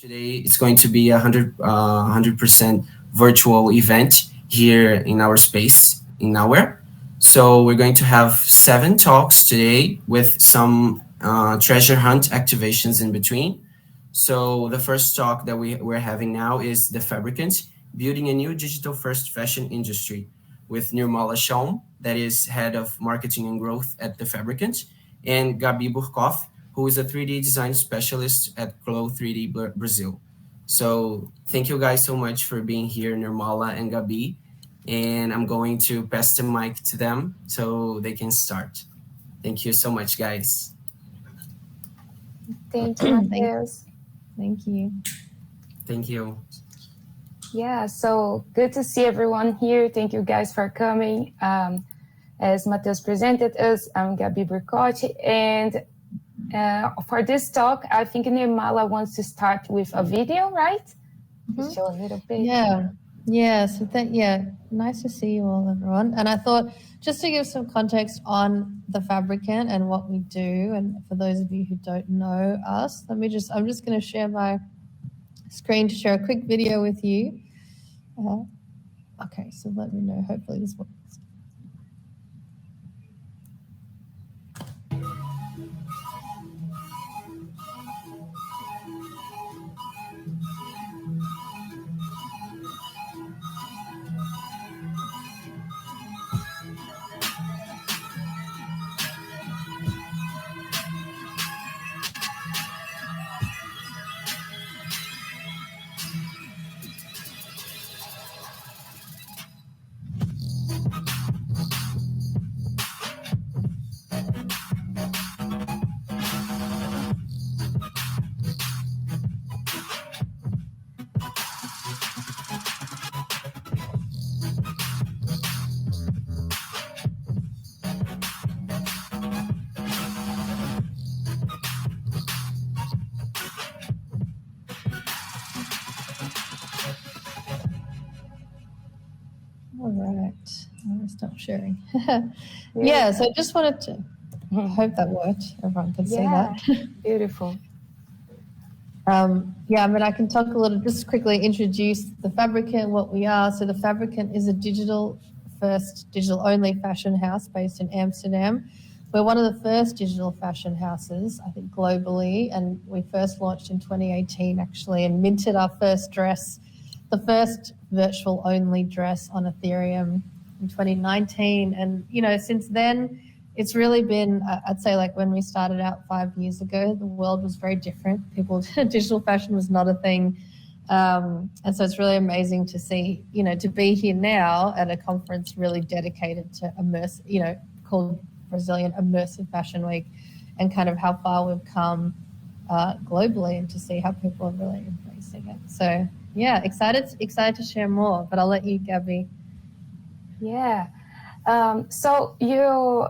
Today it's going to be 100% virtual event here in our space in Nowhere. So we're going to have 7 talks today with some treasure hunt activations in between. So the first talk that we're having now is The Fabricant, Building a New Digital First Fashion Industry with Nirmala Shome, that is Head of Marketing and Growth at The Fabricant, and Gabi Burkoth, who is a 3D design specialist at Glow 3D Brazil. So thank you guys so much for being here, Nirmala and Gabi. And I'm going to pass the mic to them so they can start. Thank you so much, guys. Thank you, Mateus. Thank you. Thank you. Yeah, so good to see everyone here. Thank you guys for coming. As Mateus presented us, I'm Gabi Burkoth, and for this talk, I think Nirmala wants to start with a video, right? Mm-hmm. Show a little bit. Yeah. So nice to see you all, everyone. And I thought just to give some context on the Fabricant and what we do, and for those of you who don't know us, I'm just going to share my screen to share a quick video with you. Okay, so let me know. Hopefully this works. All right, I'm going to stop sharing. Yeah, so I just wanted to, I hope that worked. Everyone can see that. Beautiful. I can talk a little, just quickly introduce the Fabricant, what we are. So the Fabricant is a digital-only fashion house based in Amsterdam. We're one of the first digital fashion houses, I think, globally, and we first launched in 2018, actually, and minted our first dress, the first virtual-only dress on Ethereum in 2019. And, since then, it's really been, I'd say, like when we started out 5 years ago, the world was very different. Digital fashion was not a thing. And so it's really amazing to see, to be here now at a conference really dedicated to called Brazilian Immersive Fashion Week, and kind of how far we've come globally, and to see how people are really embracing it. So yeah, excited to share more, but I'll let you, Gabi. Yeah. So you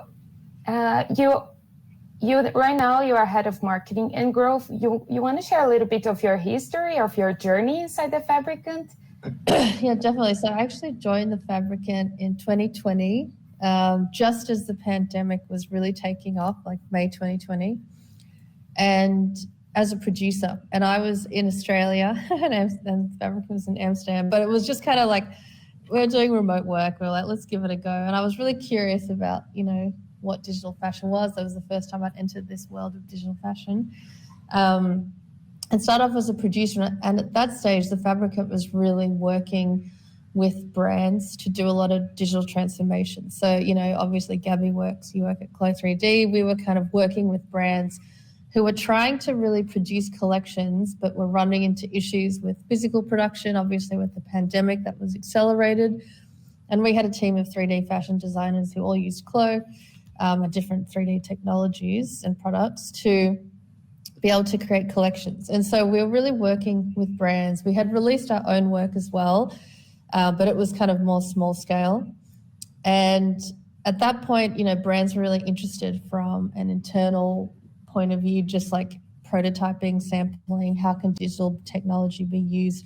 right now you are head of marketing and growth. You want to share a little bit of your history, of your journey inside the Fabricant? Yeah, definitely. So I actually joined the Fabricant in 2020, just as the pandemic was really taking off, like May 2020, and as a producer. And I was in Australia, and Fabricant was in Amsterdam, but it was just kind of like, we were doing remote work. We were like, let's give it a go. And I was really curious about, what digital fashion was. That was the first time I'd entered this world of digital fashion. And started off as a producer. And at that stage, the Fabricant was really working with brands to do a lot of digital transformation. So, obviously Gabi you work at Glow 3D. We were kind of working with brands who were trying to really produce collections, but were running into issues with physical production, obviously with the pandemic that was accelerated. And we had a team of 3D fashion designers who all used Glow, different 3D technologies and products to be able to create collections. And so we were really working with brands. We had released our own work as well, but it was kind of more small scale. And at that point, brands were really interested from an internal point of view, just like prototyping, sampling, how can digital technology be used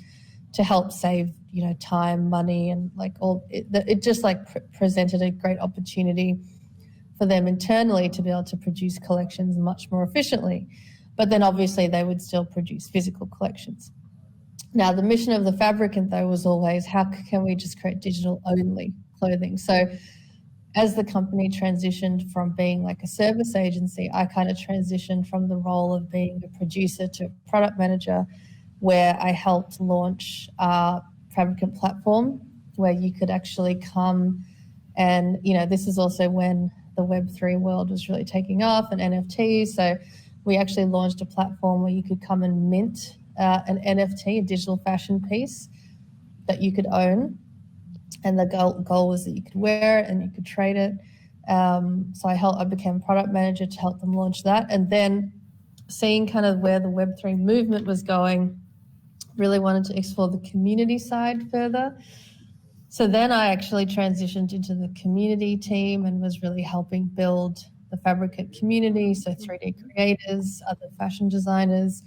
to help save, time, money, and like it just like presented a great opportunity for them internally to be able to produce collections much more efficiently. But then obviously they would still produce physical collections. Now, the mission of the Fabricant, though, was always how can we just create digital-only clothing? So as the company transitioned from being like a service agency, I kind of transitioned from the role of being a producer to a product manager, where I helped launch our Fabricant platform, where you could actually come and, this is also when the Web3 world was really taking off and NFTs. So we actually launched a platform where you could come and mint an NFT, a digital fashion piece that you could own. And the goal was that you could wear it and you could trade it. So I became product manager to help them launch that. And then seeing kind of where the Web3 movement was going, really wanted to explore the community side further. So then I actually transitioned into the community team and was really helping build the Fabricant community. So 3D creators, other fashion designers,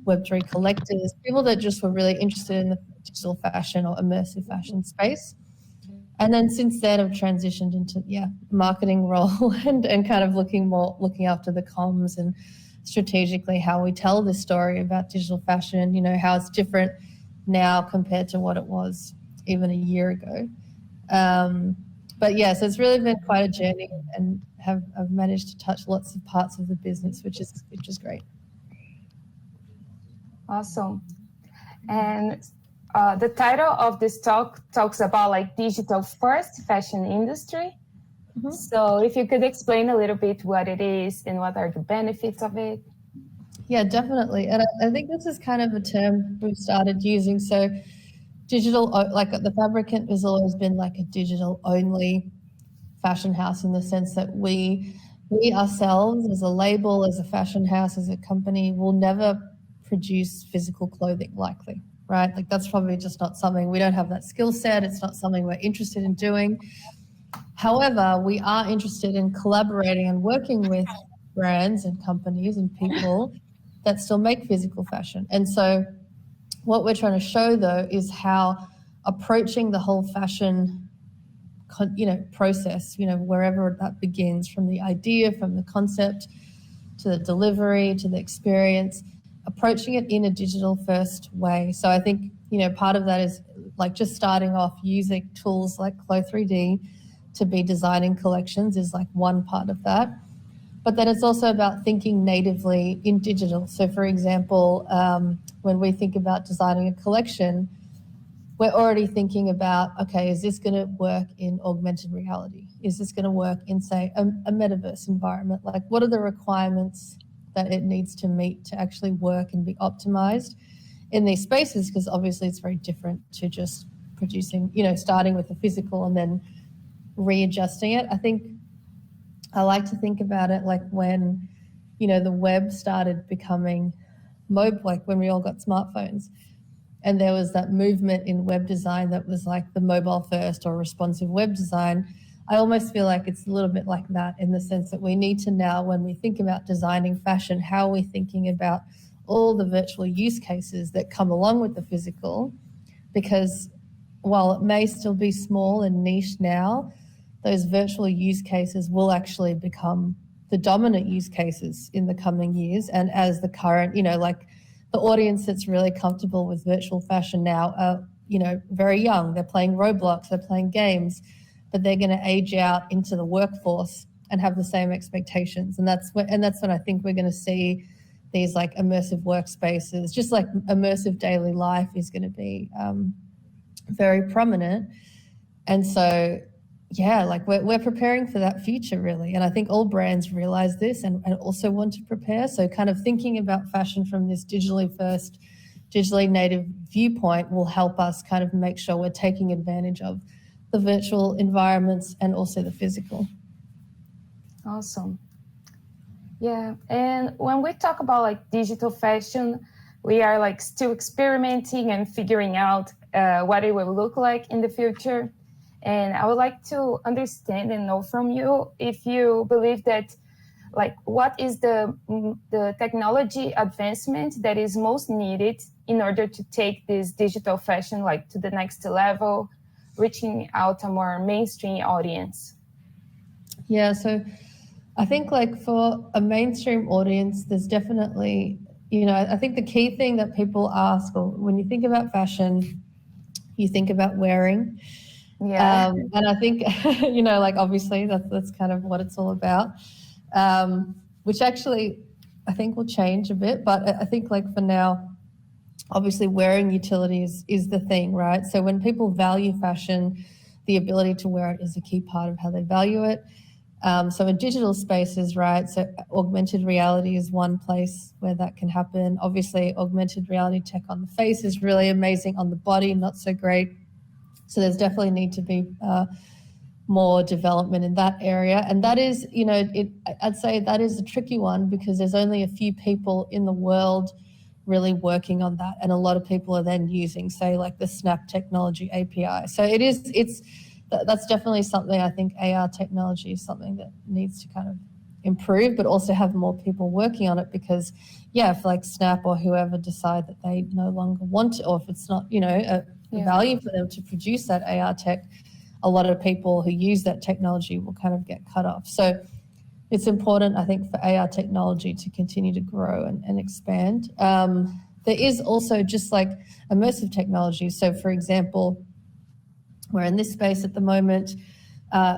Web3 collectors, people that just were really interested in the digital fashion or immersive fashion space. And then since then I've transitioned into marketing role and kind of looking after the comms and strategically how we tell this story about digital fashion, how it's different now compared to what it was even a year ago. But yeah, so it's really been quite a journey, and I've managed to touch lots of parts of the business, which is great. Awesome. And the title of this talk talks about like digital first fashion industry. Mm-hmm. So if you could explain a little bit what it is and what are the benefits of it. Yeah, definitely. And I think this is kind of a term we've started using. So digital, like the Fabricant has always been like a digital only fashion house, in the sense that we ourselves as a label, as a fashion house, as a company, will never produce physical clothing likely, right? Like that's probably just not something, we don't have that skill set. It's not something we're interested in doing. However, we are interested in collaborating and working with brands and companies and people that still make physical fashion. And so what we're trying to show, though, is how approaching the whole fashion, process, wherever that begins, from the idea, from the concept, to the delivery, to the experience, approaching it in a digital first way. So I think, part of that is like just starting off using tools like Clo3D to be designing collections is like one part of that. But then it's also about thinking natively in digital. So for example, when we think about designing a collection, we're already thinking about, okay, is this going to work in augmented reality? Is this going to work in, say, a metaverse environment? Like, what are the requirements that it needs to meet to actually work and be optimized in these spaces? Because obviously it's very different to just producing, starting with the physical and then readjusting it. I think I like to think about it like when, the web started becoming mobile, like when we all got smartphones. And there was that movement in web design that was like the mobile first or responsive web design. I almost feel like it's a little bit like that, in the sense that we need to now, when we think about designing fashion, how are we thinking about all the virtual use cases that come along with the physical? Because while it may still be small and niche now, those virtual use cases will actually become the dominant use cases in the coming years. And as the current, like the audience that's really comfortable with virtual fashion now are, very young. They're playing Roblox, they're playing games, but they're going to age out into the workforce and have the same expectations. And that's when I think we're going to see these like immersive workspaces, just like immersive daily life is going to be very prominent. And so, yeah, like we're preparing for that future, really. And I think all brands realize this and also want to prepare. So kind of thinking about fashion from this digitally first, digitally native viewpoint will help us kind of make sure we're taking advantage of the virtual environments and also the physical. Awesome. Yeah, and when we talk about like digital fashion, we are like still experimenting and figuring out what it will look like in the future. And I would like to understand and know from you if you believe that, like, what is the technology advancement that is most needed in order to take this digital fashion like to the next level, reaching out a more mainstream audience? Yeah, so I think like for a mainstream audience, there's definitely, I think the key thing that people ask, or when you think about fashion, you think about wearing. Yeah. And I think, like obviously that's kind of what it's all about, which actually I think will change a bit. But I think like for now, obviously wearing utility is the thing, right? So when people value fashion, the ability to wear it is a key part of how they value it. So in digital spaces, right, so augmented reality is one place where that can happen. Obviously, augmented reality tech on the face is really amazing. On the body, not so great. So there's definitely need to be more development in that area. And that is, I'd say that is a tricky one because there's only a few people in the world really working on that. And a lot of people are then using, say, like the Snap Technology API. So that's definitely something. I think AR technology is something that needs to kind of improve, but also have more people working on it because, if like Snap or whoever decide that they no longer want it, or if it's not, a value for them to produce that AR tech, a lot of people who use that technology will kind of get cut off. So it's important, I think, for AR technology to continue to grow and expand. There is also just like immersive technology. So, for example, we're in this space at the moment.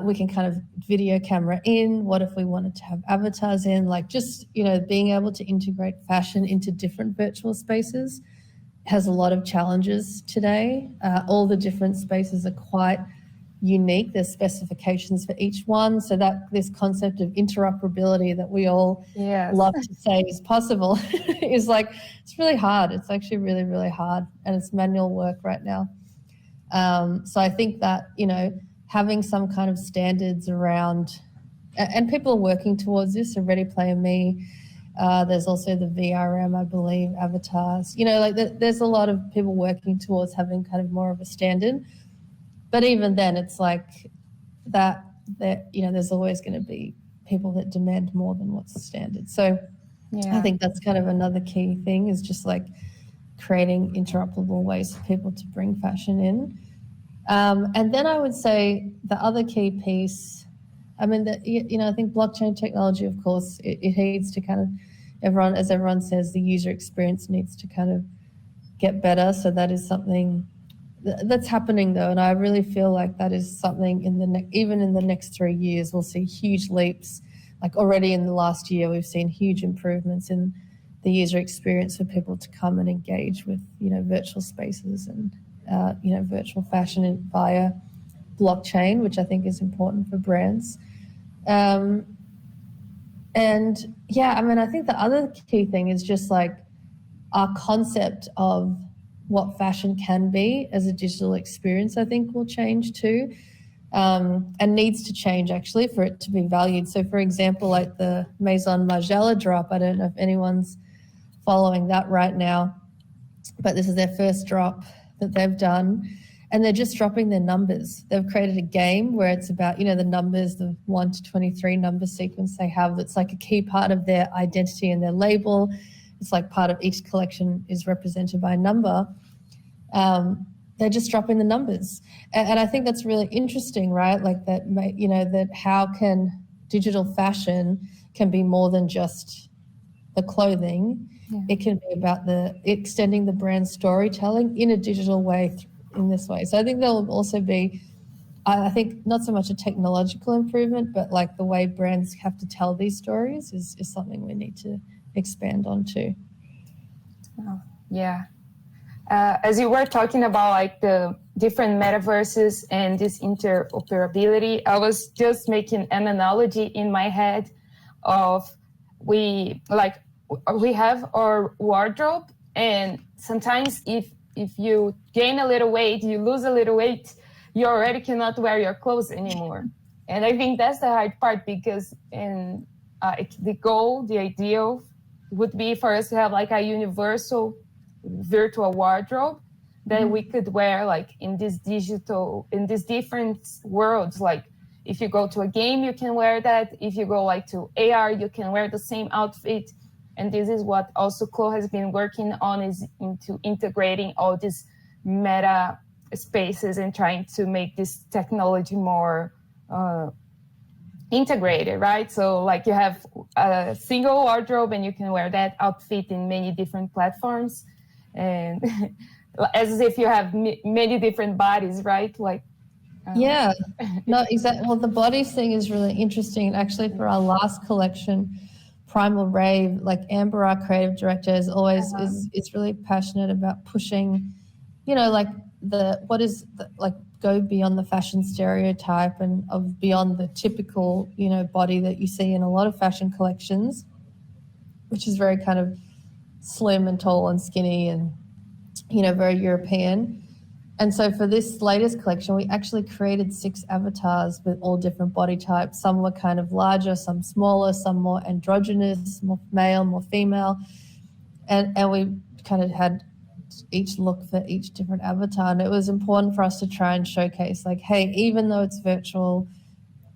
We can kind of video camera in. What if we wanted to have avatars in? Like just, being able to integrate fashion into different virtual spaces has a lot of challenges today. All the different spaces are quite unique. There's specifications for each one. So that this concept of interoperability that we all love to say is possible is like, it's really hard. It's actually really, really hard. And it's manual work right now. So I think that, having some kind of standards around, and people are working towards this, so Ready Player Me, there's also the VRM, I believe, avatars, there's a lot of people working towards having kind of more of a standard. But even then, it's like that there's always going to be people that demand more than what's the standard. So I think that's kind of another key thing is just like creating interoperable ways for people to bring fashion in. And then I would say the other key piece, I mean, I think blockchain technology, of course, it needs to kind of, everyone says, the user experience needs to kind of get better. So that is something that's happening though. And I really feel like that is something even in the next 3 years, we'll see huge leaps. Like already in the last year, we've seen huge improvements in the user experience for people to come and engage with, virtual spaces and, virtual fashion via blockchain, which I think is important for brands. I think the other key thing is just like our concept of what fashion can be as a digital experience, I think will change too, and needs to change actually for it to be valued. So for example, like the Maison Margiela drop, I don't know if anyone's following that right now, but this is their first drop that they've done, and they're just dropping their numbers. They've created a game where it's about, the numbers, the 1 to 23 number sequence they have. It's like a key part of their identity and their label. It's like part of each collection is represented by a number. They're just dropping the numbers. And I think that's really interesting, right? Like that, that how can digital fashion can be more than just the clothing. Yeah. It can be about extending the brand storytelling in a digital way in this way. So I think there'll also be, I think not so much a technological improvement, but like the way brands have to tell these stories is something we need to expand on too. Oh, yeah. As you were talking about like the different metaverses and this interoperability, I was just making an analogy in my head of we have our wardrobe, and sometimes if you gain a little weight, you lose a little weight, you already cannot wear your clothes anymore. And I think that's the hard part because the goal, the ideal would be for us to have like a universal virtual wardrobe that we could wear like in these different worlds. Like if you go to a game, you can wear that. If you go like to AR, you can wear the same outfit. And this is what also Chloe has been working on, is into integrating all these meta spaces and trying to make this technology more integrated, right? So like you have a single wardrobe and you can wear that outfit in many different platforms, and as if you have many different bodies, right? Like yeah, no, exactly. Well, the bodies thing is really interesting. Actually, for our last collection, Primal Rave, like Amber, our creative director, is always is really passionate about pushing, like go beyond the fashion stereotype and of beyond the typical, body that you see in a lot of fashion collections, which is very kind of slim and tall and skinny and, very European. And so for this latest collection, we actually created 6 avatars with all different body types. Some were kind of larger, some smaller, some more androgynous, more male, more female. And we kind of had each look for each different avatar. And it was important for us to try and showcase, like, hey, even though it's virtual,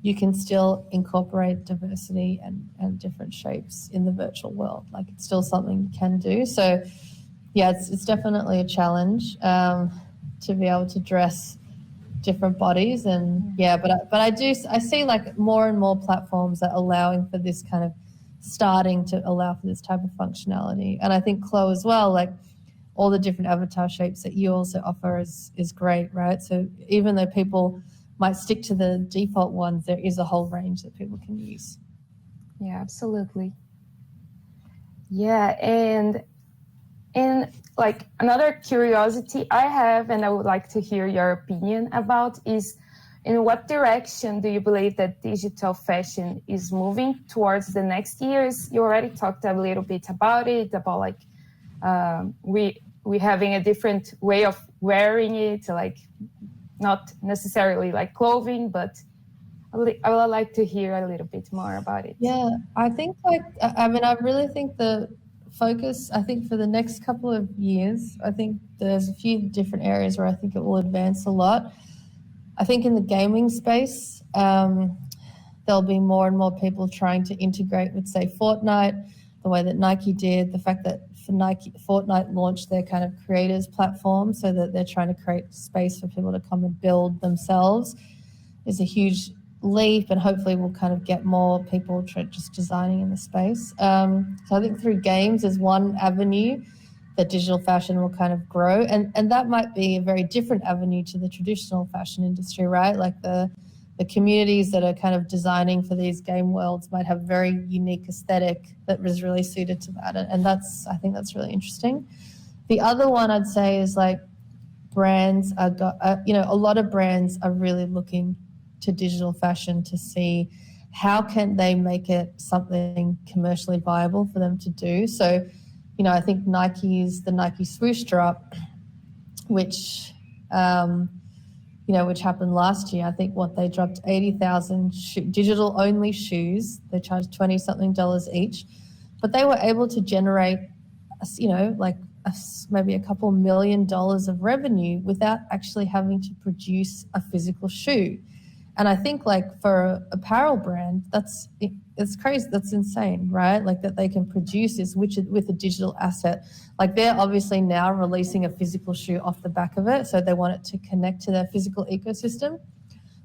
you can still incorporate diversity and different shapes in the virtual world. Like, it's still something you can do. So, yeah, it's definitely a challenge to be able to dress different bodies. And, yeah, but I see, like, more and more platforms are allowing for this kind of starting to allow for this type of functionality. And I think, Chloe, as well, like, all the different avatar shapes that you also offer is great, right? So even though people might stick to the default ones, there is a whole range that people can use. Yeah, absolutely. Yeah, and like another curiosity I have, and I would like to hear your opinion about, is in what direction do you believe that digital fashion is moving towards the next years? You already talked a little bit about it, about like we having a different way of wearing it, like not necessarily like clothing, but I would like to hear a little bit more about it. Yeah, I think I really think the focus, I think for the next couple of years, I think there's a few different areas where I think it will advance a lot. I think in the gaming space, there'll be more and more people trying to integrate with, say, Fortnite, the way that Nike did, the fact that for Nike, Fortnite launched their kind of creators platform so that they're trying to create space for people to come and build themselves is a huge leap, and hopefully we'll kind of get more people just designing in the space. So I think through games is one avenue that digital fashion will kind of grow, and that might be a very different avenue to the traditional fashion industry, right? Like the communities that are kind of designing for these game worlds might have very unique aesthetic that was really suited to that. And I think that's really interesting. The other one I'd say is like brands a lot of brands are really looking to digital fashion to see how can they make it something commercially viable for them to do. So, I think the Nike swoosh drop, which which happened last year. I think they dropped 80,000 digital-only shoes. They charged $20-something each, but they were able to generate, maybe a couple $1 million of revenue without actually having to produce a physical shoe. And I think, like, for an apparel brand, it's crazy. That's insane, right? Like, that they can produce this with a digital asset. Like, they're obviously now releasing a physical shoe off the back of it, so they want it to connect to their physical ecosystem.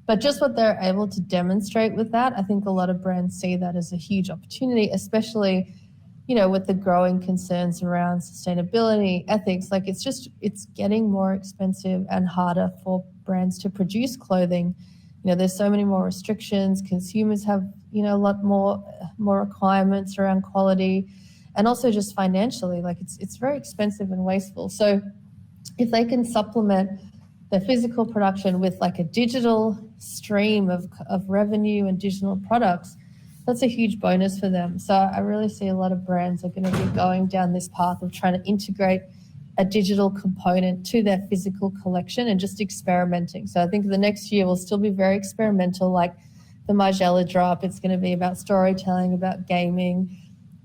But just what they're able to demonstrate with that, I think a lot of brands see that as a huge opportunity, especially, with the growing concerns around sustainability, ethics. Like, it's getting more expensive and harder for brands to produce clothing. There's so many more restrictions. Consumers have, a lot more requirements around quality, and also just financially, like it's very expensive and wasteful. So if they can supplement their physical production with like a digital stream of revenue and digital products, that's a huge bonus for them. So I really see a lot of brands are going to be going down this path of trying to integrate a digital component to their physical collection and just experimenting. So I think the next year will still be very experimental, like the Margiela drop. It's going to be about storytelling, about gaming,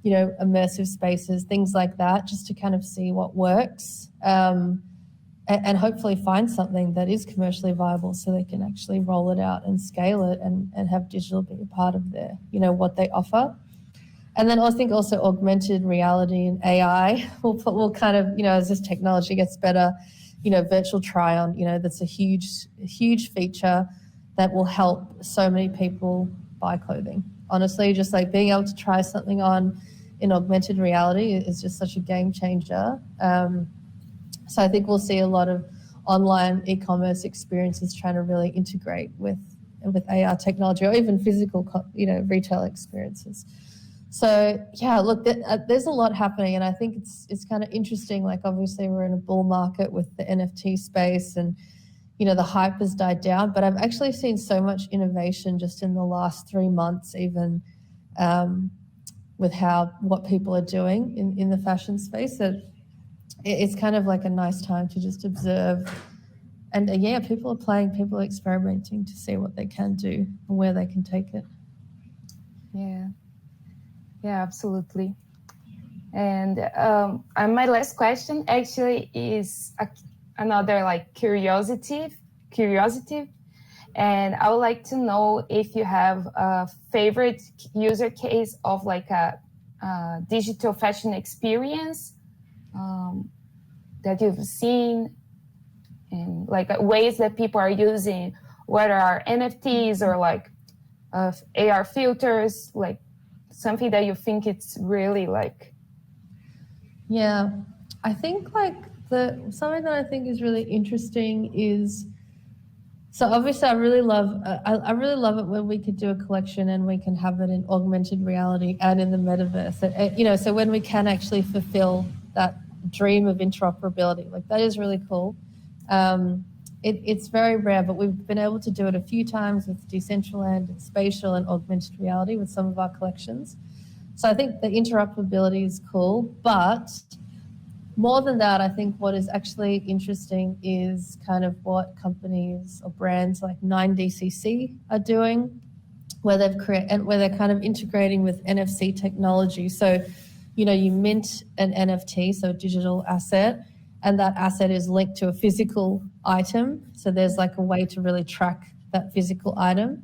immersive spaces, things like that, just to kind of see what works and hopefully find something that is commercially viable so they can actually roll it out and scale it and have digital be a part of their, what they offer. And then I think also augmented reality and AI will kind of, as this technology gets better, virtual try-on, that's a huge feature that will help so many people buy clothing. Honestly, just like being able to try something on in augmented reality is just such a game changer. So I think we'll see a lot of online e-commerce experiences trying to really integrate with AR technology, or even physical, retail experiences. So yeah, look, there's a lot happening, and I think it's kind of interesting. Like, obviously, we're in a bull market with the NFT space, and the hype has died down. But I've actually seen so much innovation just in the last 3 months, even with what people are doing in the fashion space, that it's kind of like a nice time to just observe. And people are playing, people are experimenting to see what they can do and where they can take it. Yeah, absolutely. And my last question actually is another like curiosity. And I would like to know if you have a favorite user case of like a digital fashion experience that you've seen, and like ways that people are using, whether are NFTs or like AR filters, like something that you think it's really like. Yeah, I think like something that I think is really interesting is, so obviously I really love it when we could do a collection and we can have it in augmented reality and in the metaverse. And, so when we can actually fulfill that dream of interoperability, like that is really cool. It's very rare, but we've been able to do it a few times with Decentraland and spatial and augmented reality with some of our collections. So I think the interoperability is cool, but more than that, I think what is actually interesting is kind of what companies or brands like 9DCC are doing, where they're kind of integrating with NFC technology. So, you mint an NFT, so a digital asset, and that asset is linked to a physical item. So there's like a way to really track that physical item.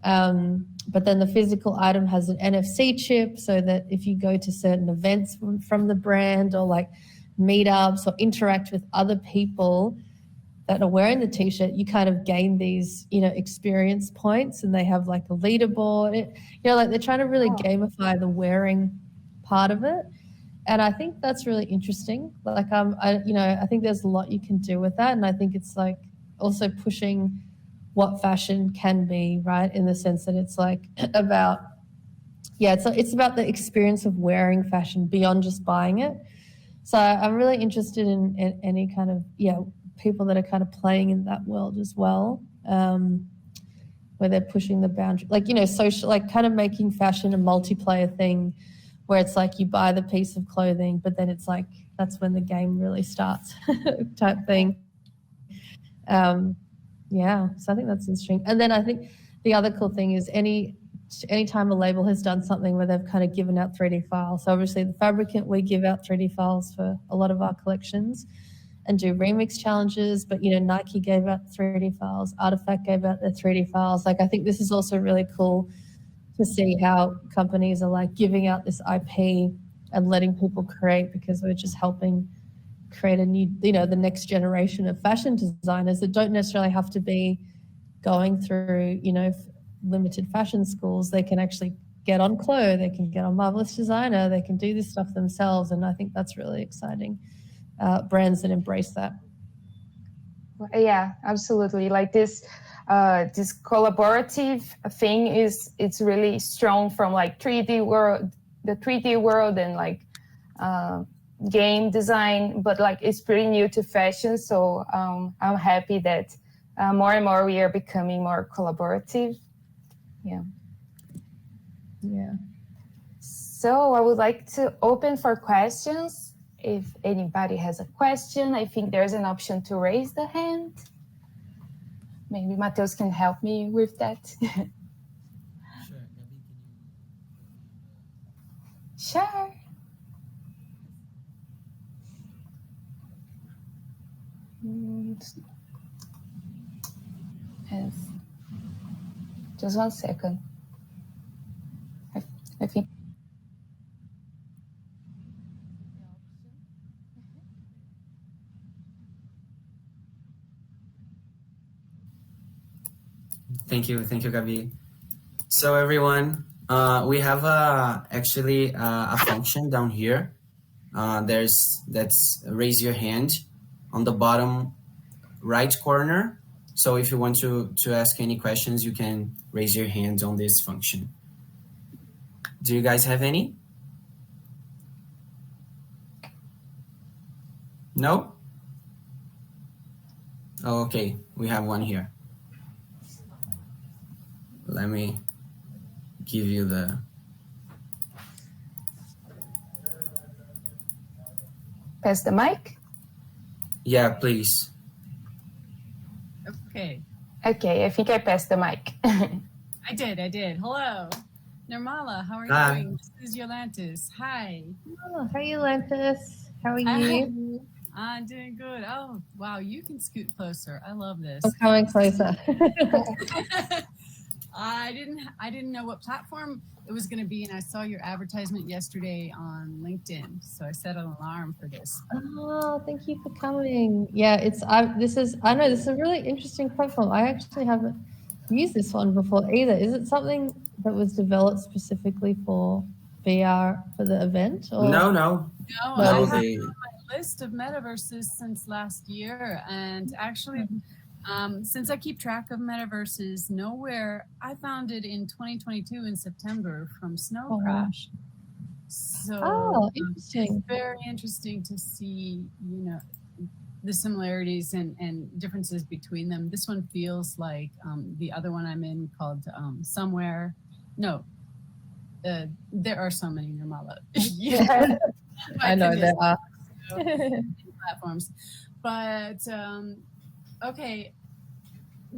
But then the physical item has an NFC chip, so that if you go to certain events from the brand, or like meetups, or interact with other people that are wearing the t-shirt, you kind of gain these, experience points, and they have like a leaderboard. Like they're trying to really gamify the wearing part of it. And I think that's really interesting. Like, I think there's a lot you can do with that. And I think it's like also pushing what fashion can be, right? In the sense that it's like about, it's about the experience of wearing fashion beyond just buying it. So I'm really interested in any kind of, people that are kind of playing in that world as well, where they're pushing the boundary, like, social, like kind of making fashion a multiplayer thing, where it's like you buy the piece of clothing, but then it's like, that's when the game really starts type thing. So I think that's interesting. And then I think the other cool thing is anytime a label has done something where they've kind of given out 3D files. So obviously the Fabricant, we give out 3D files for a lot of our collections and do remix challenges, but Nike gave out 3D files, Artifact gave out their 3D files. Like, I think this is also really cool to see how companies are like giving out this IP and letting people create, because we're just helping create a new, the next generation of fashion designers that don't necessarily have to be going through, limited fashion schools. They can actually get on Clo, they can get on Marvelous Designer, they can do this stuff themselves. And I think that's really exciting. Brands that embrace that. Yeah, absolutely. Like this collaborative thing it's really strong from like the 3D world and like game design, but like it's pretty new to fashion. So I'm happy that more and more we are becoming more collaborative. Yeah. So I would like to open for questions. If anybody has a question, I think there's an option to raise the hand. Maybe Mateus can help me with that. Sure, Gabi, Sure. Yes. Just 1 second. I think. Thank you, Gabi. So everyone, we have actually a function down here. That's raise your hand on the bottom right corner. So if you want to ask any questions, you can raise your hand on this function. Do you guys have any? No? Oh, okay, we have one here. Let me give you the... Pass the mic? Yeah, please. Okay. Okay, I think I passed the mic. I did. Hello. Nirmala, how are you Hi. doing? This is Yolantis. Hi. Oh, how are you, Lantis? How are you? I'm doing good. Oh, wow. You can scoot closer. I love this. I'm coming closer. I didn't know what platform it was going to be, and I saw your advertisement yesterday on LinkedIn, so I set an alarm for this. Oh, thank you for coming. Yeah, this is a really interesting platform. I actually haven't used this one before either. Is it something that was developed specifically for VR for the event? Or? No. No, I have they... it on my list of metaverses since last year, and actually, since I keep track of metaverses, nowhere I found it in 2022 in September from Snow Crash. So interesting. it's very interesting to see, the similarities and differences between them. This one feels like the other one I'm in called Somewhere. No, there are so many Nirmala. Yeah. I know there are platforms, but okay.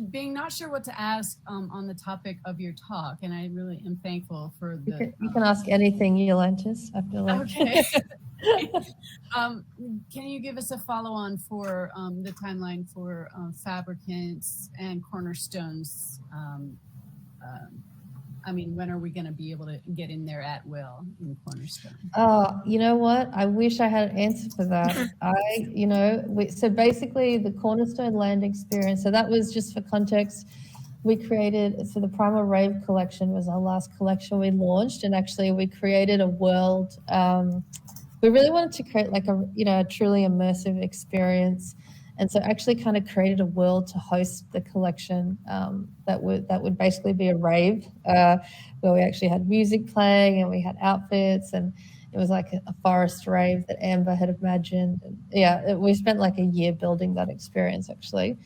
Being not sure what to ask on the topic of your talk, and I really am thankful for the. You can ask anything, Yolantis. I feel like. Okay. Can you give us a follow-on for the timeline for Fabricants and Cornerstones? When are we going to be able to get in there at will in Cornerstone? You know what? I wish I had an answer for that. So basically the Cornerstone land experience, so that was just for context, we created, so the Primal Rave collection was our last collection we launched, and actually we created a world. We really wanted to create like a truly immersive experience. And so actually kind of created a world to host the collection that would basically be a rave where we actually had music playing and we had outfits, and it was like a forest rave that Amber had imagined. And we spent like a year building that experience actually.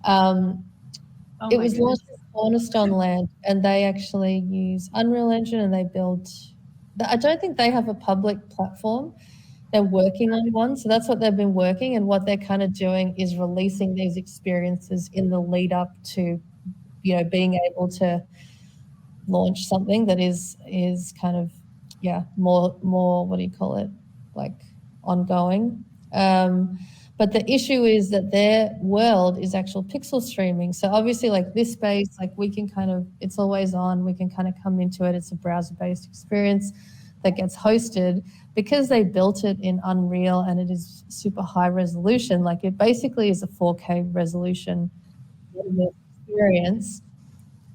It was launched in Cornerstone Land, and they actually use Unreal Engine, and they build. I don't think they have a public platform. They're working on one, so that's what they've been working, and what they're kind of doing is releasing these experiences in the lead up to, being able to launch something that is kind of, more what do you call it, like ongoing. But the issue is that their world is actual pixel streaming. So obviously, like this space, like we can kind of, it's always on. We can kind of come into it. It's a browser-based experience that gets hosted. Because they built it in Unreal and it is super high resolution, like it basically is a 4K resolution experience.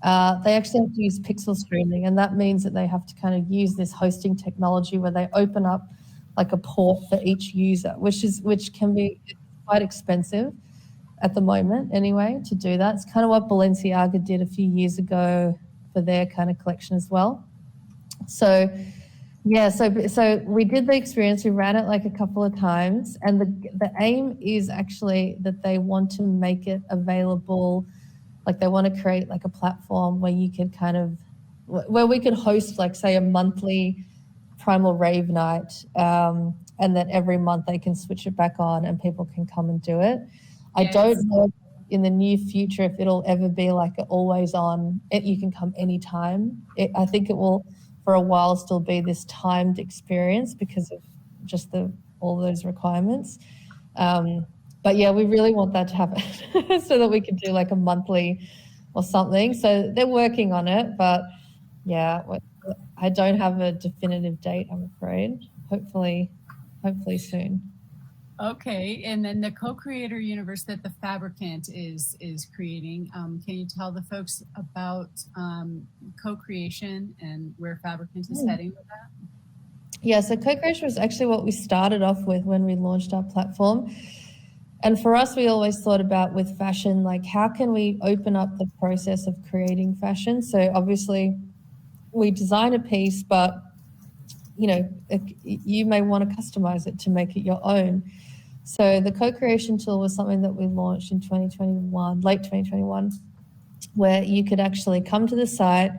They actually have to use pixel streaming, and that means that they have to kind of use this hosting technology where they open up like a port for each user, which can be quite expensive at the moment anyway to do that. It's kind of what Balenciaga did a few years ago for their kind of collection as well. So we did the experience. We ran it like a couple of times, and the aim is actually that they want to make it available. Like they want to create like a platform where you could where we could host like say a monthly Primal Rave night, and then every month they can switch it back on and people can come and do it. Yes. I don't know in the near future if it'll ever be like always on. You can come anytime. I think it will. For a while still be this timed experience because of just all those requirements. But yeah, we really want that to happen so that we can do like a monthly or something. So they're working on it, but yeah, I don't have a definitive date, I'm afraid. Hopefully soon. Okay, and then the co-creator universe that the Fabricant is creating. Can you tell the folks about co-creation and where Fabricant is heading with that? Yeah, so co-creation was actually what we started off with when we launched our platform. And for us, we always thought about with fashion, like how can we open up the process of creating fashion? So obviously we design a piece, but you know, you may want to customize it to make it your own. So the co-creation tool was something that we launched in 2021, late 2021, where you could actually come to the site.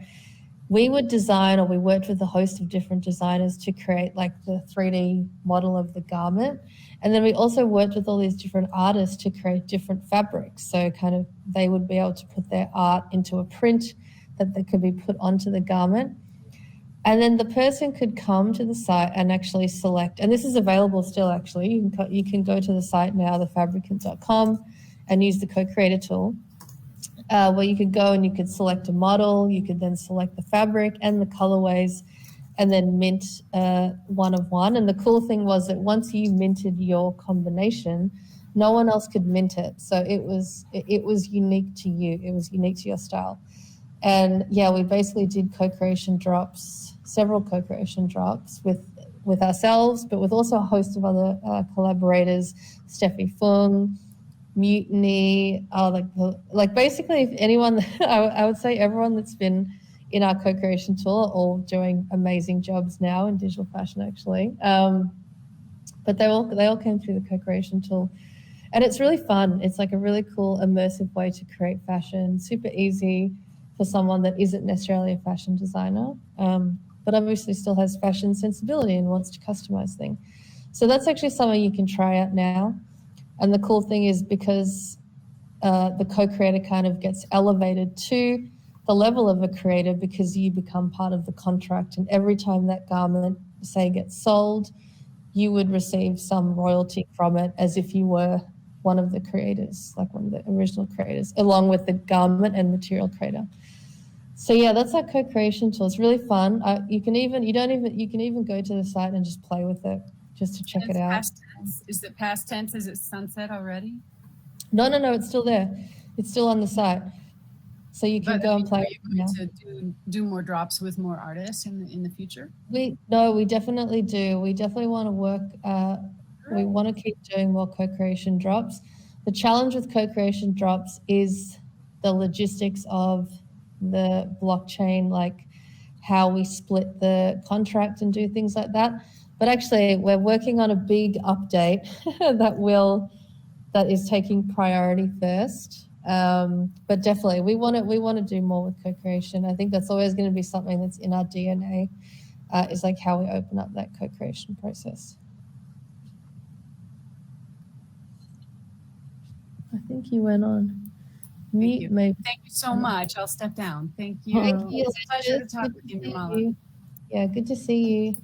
We would design, or we worked with a host of different designers to create like the 3D model of the garment. And then we also worked with all these different artists to create different fabrics. So kind of they would be able to put their art into a print that they could be put onto the garment. And then the person could come to the site and actually select, and this is available still actually, you can go to the site now, thefabricant.com, and use the co-creator tool, where you could go and you could select a model, you could then select the fabric and the colorways, and then mint one of one. And the cool thing was that once you minted your combination, no one else could mint it. So it was unique to you. It was unique to your style. And yeah, we basically did co-creation drops, several co-creation drops with ourselves, but with also a host of other collaborators, Steffi Fung, Mutiny, like basically if anyone, I would say everyone that's been in our co-creation tool are all doing amazing jobs now in digital fashion actually. But they all came through the co-creation tool. And it's really fun. It's like a really cool, immersive way to create fashion, super easy for someone that isn't necessarily a fashion designer, but obviously still has fashion sensibility and wants to customize things. So that's actually something you can try out now. And the cool thing is because the co-creator kind of gets elevated to the level of a creator because you become part of the contract. And every time that garment, say, gets sold, you would receive some royalty from it as if you were one of the creators, like one of the original creators, along with the garment and material creator. So yeah, that's our co-creation tool. It's really fun. You can even go to the site and just play with it, just to check it out. Past tense? Is it past tense? Is it sunset already? No, it's still there. It's still on the site, so you can go and play. Are you going to do more drops with more artists in the future? We definitely do. We definitely want to work. We want to keep doing more co-creation drops. The challenge with co-creation drops is the logistics of the blockchain, like how we split the contract and do things like that. But actually, we're working on a big update that is taking priority first. But definitely, we want to do more with co-creation. I think that's always going to be something that's in our DNA, is like how we open up that co-creation process. I think you went on mute, maybe. Thank you so much. I'll step down. Thank you. Thank you. It's a pleasure to talk with you, Nirmala. Yeah, good to see you.